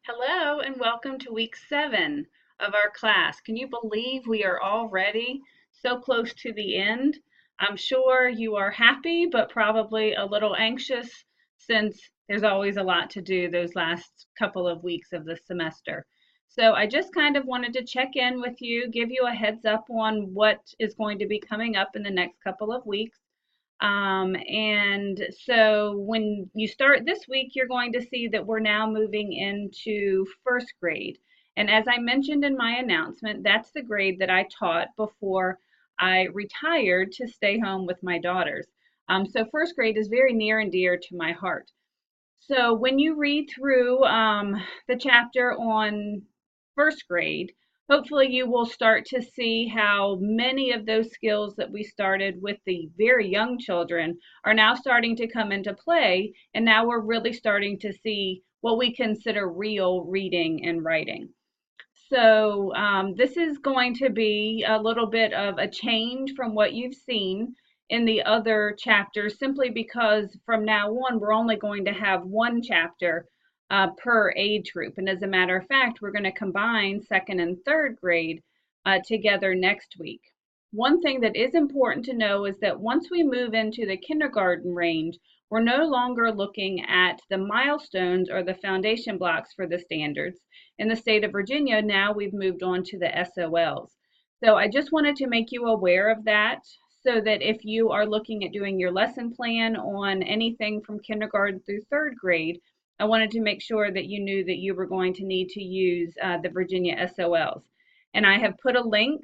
Hello and welcome to week 7 of our class. Can you believe we are already so close to the end? I'm sure you are happy, but probably a little anxious since there's always a lot to do those last couple of weeks of the semester. So I just kind of wanted to check in with you, give you a heads up on what is going to be coming up in the next couple of weeks. And so when you start this week, you're going to see that we're now moving into first grade. And as I mentioned in my announcement, that's the grade that I taught before I retired to stay home with my daughters. So first grade is very near and dear to my heart. So when you read through the chapter on first grade, hopefully you will start to see how many of those skills that we started with the very young children are now starting to come into play. And now we're really starting to see what we consider real reading and writing. So this is going to be a little bit of a change from what you've seen in the other chapters, simply because from now on, we're only going to have one chapter per age group. And as a matter of fact, we're going to combine second and third grade together next week. One thing that is important to know is that once we move into the kindergarten range, we're no longer looking at the milestones or the foundation blocks for the standards. In the state of Virginia, now we've moved on to the SOLs. So I just wanted to make you aware of that so that if you are looking at doing your lesson plan on anything from kindergarten through third grade, I wanted to make sure that you knew that you were going to need to use the Virginia SOLs. And I have put a link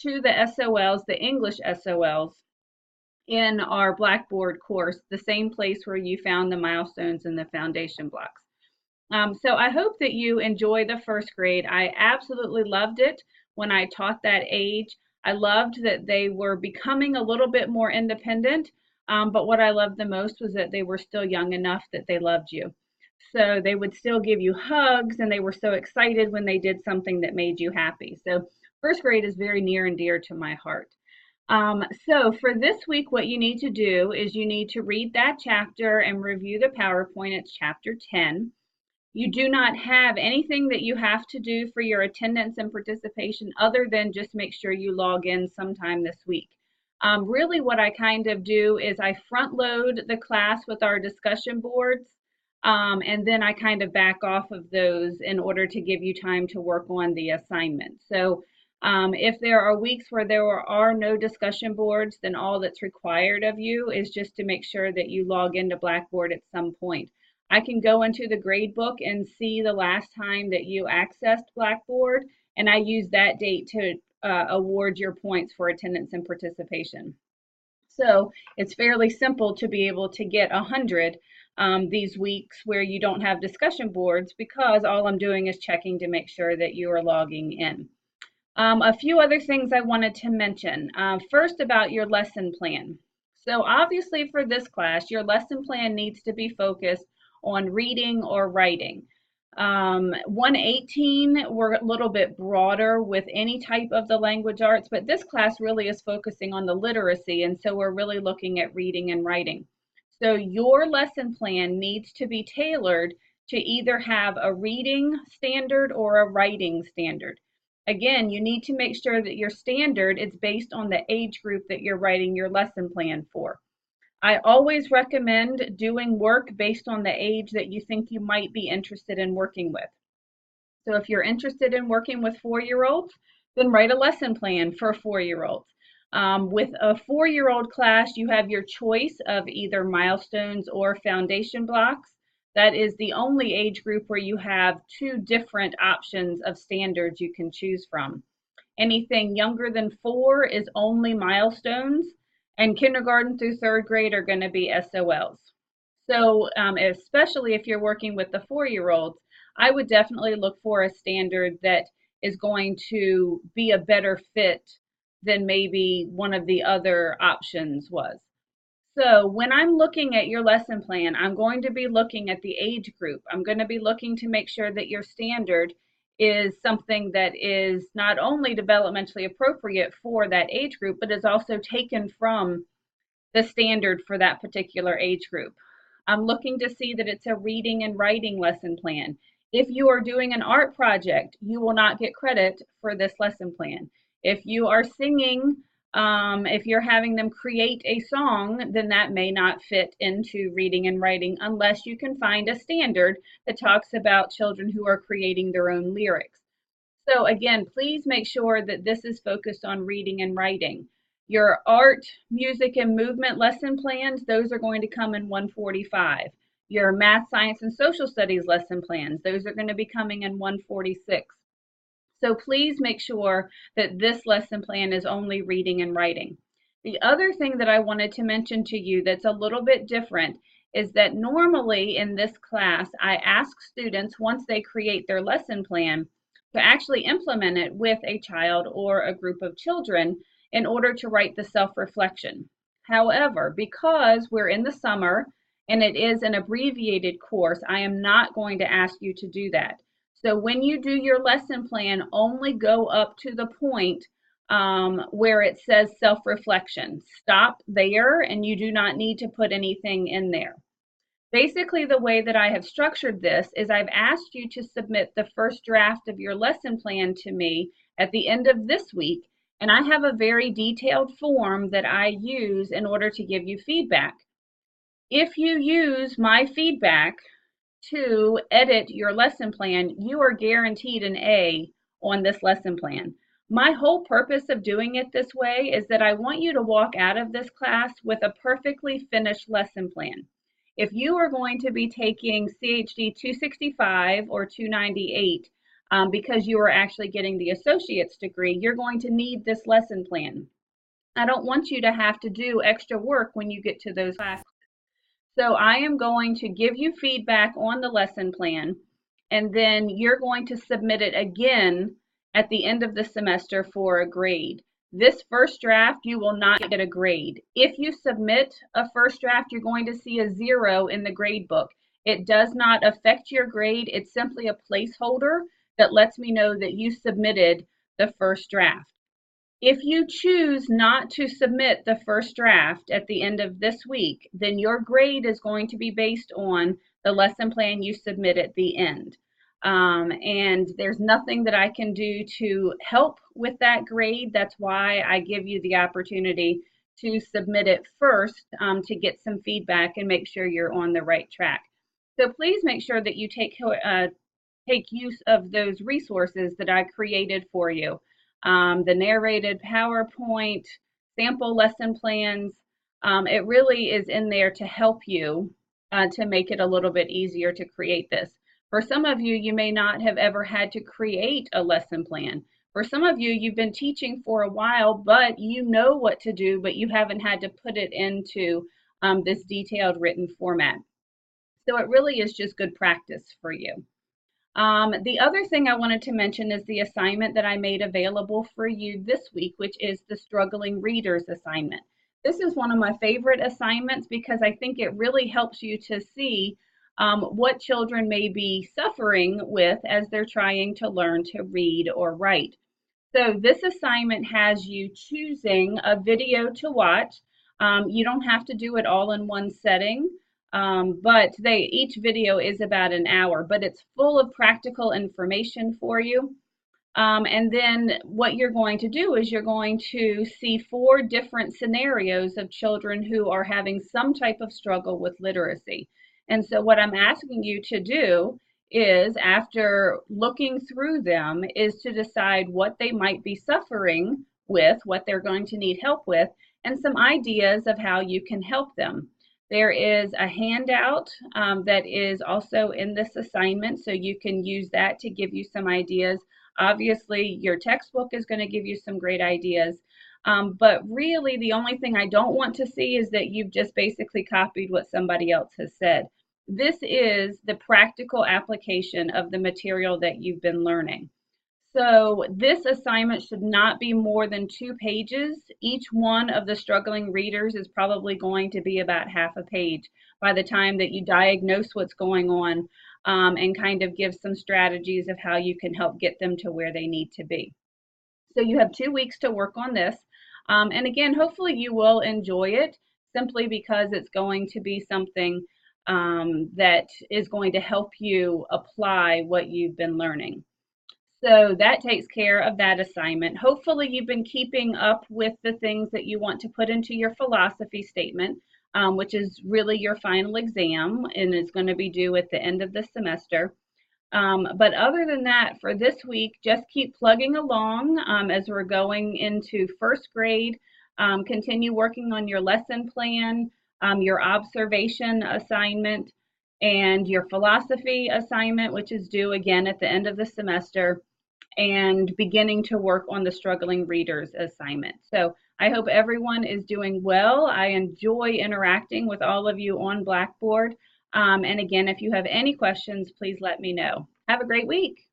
to the SOLs, the English SOLs, in our Blackboard course, the same place where you found the milestones and the foundation blocks. So I hope that you enjoy the first grade. I absolutely loved it when I taught that age. I loved that they were becoming a little bit more independent, but what I loved the most was that they were still young enough that they loved you. So they would still give you hugs, and they were so excited when they did something that made you happy. So first grade is very near and dear to my heart. So for this week, what you need to do is you need to read that chapter and review the PowerPoint. It's chapter 10. You do not have anything that you have to do for your attendance and participation other than just make sure you log in sometime this week. Really what I kind of do is I front load the class with our discussion boards, and then I kind of back off of those in order to give you time to work on the assignment. So if there are weeks where there are no discussion boards, then all that's required of you is just to make sure that you log into Blackboard at some point. I can go into the grade book and see the last time that you accessed Blackboard, and I use that date to award your points for attendance and participation. So it's fairly simple to be able to get 100 these weeks where you don't have discussion boards, because all I'm doing is checking to make sure that you are logging in. A few other things I wanted to mention. First, about your lesson plan. So obviously for this class, your lesson plan needs to be focused on reading or writing. 118, we're a little bit broader with any type of the language arts, but this class really is focusing on the literacy, and so we're really looking at reading and writing. So your lesson plan needs to be tailored to either have a reading standard or a writing standard. Again, you need to make sure that your standard is based on the age group that you're writing your lesson plan for. I always recommend doing work based on the age that you think you might be interested in working with. So if you're interested in working with 4-year-olds, then write a lesson plan for 4-year-olds. With a 4-year-old class, you have your choice of either milestones or foundation blocks. That is the only age group where you have 2 different options of standards you can choose from. Anything younger than 4 is only milestones, and kindergarten through third grade are going to be SOLs. So especially if you're working with the 4-year-olds, I would definitely look for a standard that is going to be a better fit than maybe one of the other options was. So when I'm looking at your lesson plan, I'm going to be looking at the age group. I'm going to be looking to make sure that your standard is something that is not only developmentally appropriate for that age group, but is also taken from the standard for that particular age group. I'm looking to see that it's a reading and writing lesson plan. If you are doing an art project, you will not get credit for this lesson plan. If you are singing, if you're having them create a song, then that may not fit into reading and writing unless you can find a standard that talks about children who are creating their own lyrics. So again, please make sure that this is focused on reading and writing. Your art, music, and movement lesson plans, those are going to come in 145. Your math, science, and social studies lesson plans, those are going to be coming in 146. So please make sure that this lesson plan is only reading and writing. The other thing that I wanted to mention to you that's a little bit different is that normally in this class, I ask students once they create their lesson plan to actually implement it with a child or a group of children in order to write the self-reflection. However, because we're in the summer and it is an abbreviated course, I am not going to ask you to do that. So when you do your lesson plan, only go up to the point where it says self-reflection. Stop there, and you do not need to put anything in there. Basically, the way that I have structured this is I've asked you to submit the first draft of your lesson plan to me at the end of this week, and I have a very detailed form that I use in order to give you feedback. If you use my feedback to edit your lesson plan, you are guaranteed an A on this lesson plan. My whole purpose of doing it this way is that I want you to walk out of this class with a perfectly finished lesson plan. If you are going to be taking CHD 265 or 298 because you are actually getting the associate's degree, you're going to need this lesson plan. I don't want you to have to do extra work when you get to those classes. So I am going to give you feedback on the lesson plan, and then you're going to submit it again at the end of the semester for a grade. This first draft, you will not get a grade. If you submit a first draft, you're going to see a 0 in the grade book. It does not affect your grade. It's simply a placeholder that lets me know that you submitted the first draft. If you choose not to submit the first draft at the end of this week, then your grade is going to be based on the lesson plan you submit at the end. And there's nothing that I can do to help with that grade. That's why I give you the opportunity to submit it first to get some feedback and make sure you're on the right track. So please make sure that you take use of those resources that I created for you. The narrated PowerPoint, sample lesson plans. It really is in there to help you to make it a little bit easier to create this. For some of you, you may not have ever had to create a lesson plan. For some of you, you've been teaching for a while, but you know what to do, but you haven't had to put it into this detailed written format. So it really is just good practice for you. The other thing I wanted to mention is the assignment that I made available for you this week, which is the Struggling Readers assignment. This is one of my favorite assignments because I think it really helps you to see what children may be suffering with as they're trying to learn to read or write. So this assignment has you choosing a video to watch. You don't have to do it all in one setting. But each video is about an hour, but it's full of practical information for you. And then what you're going to do is you're going to see 4 different scenarios of children who are having some type of struggle with literacy. And so what I'm asking you to do is, after looking through them, is to decide what they might be suffering with, what they're going to need help with, and some ideas of how you can help them. There is a handout that is also in this assignment, so you can use that to give you some ideas. Obviously, your textbook is going to give you some great ideas, but really the only thing I don't want to see is that you've just basically copied what somebody else has said. This is the practical application of the material that you've been learning. So this assignment should not be more than 2 pages. Each one of the struggling readers is probably going to be about half a page by the time that you diagnose what's going on and kind of give some strategies of how you can help get them to where they need to be. So you have 2 weeks to work on this. And again, hopefully you will enjoy it simply because it's going to be something that is going to help you apply what you've been learning. So that takes care of that assignment. Hopefully you've been keeping up with the things that you want to put into your philosophy statement, which is really your final exam and is going to be due at the end of the semester. But other than that, for this week, just keep plugging along as we're going into first grade. Continue working on your lesson plan, your observation assignment, and your philosophy assignment, which is due again at the end of the semester, and beginning to work on the struggling readers assignment. So I hope everyone is doing well. I enjoy interacting with all of you on Blackboard. And again, if you have any questions, please let me know. Have a great week.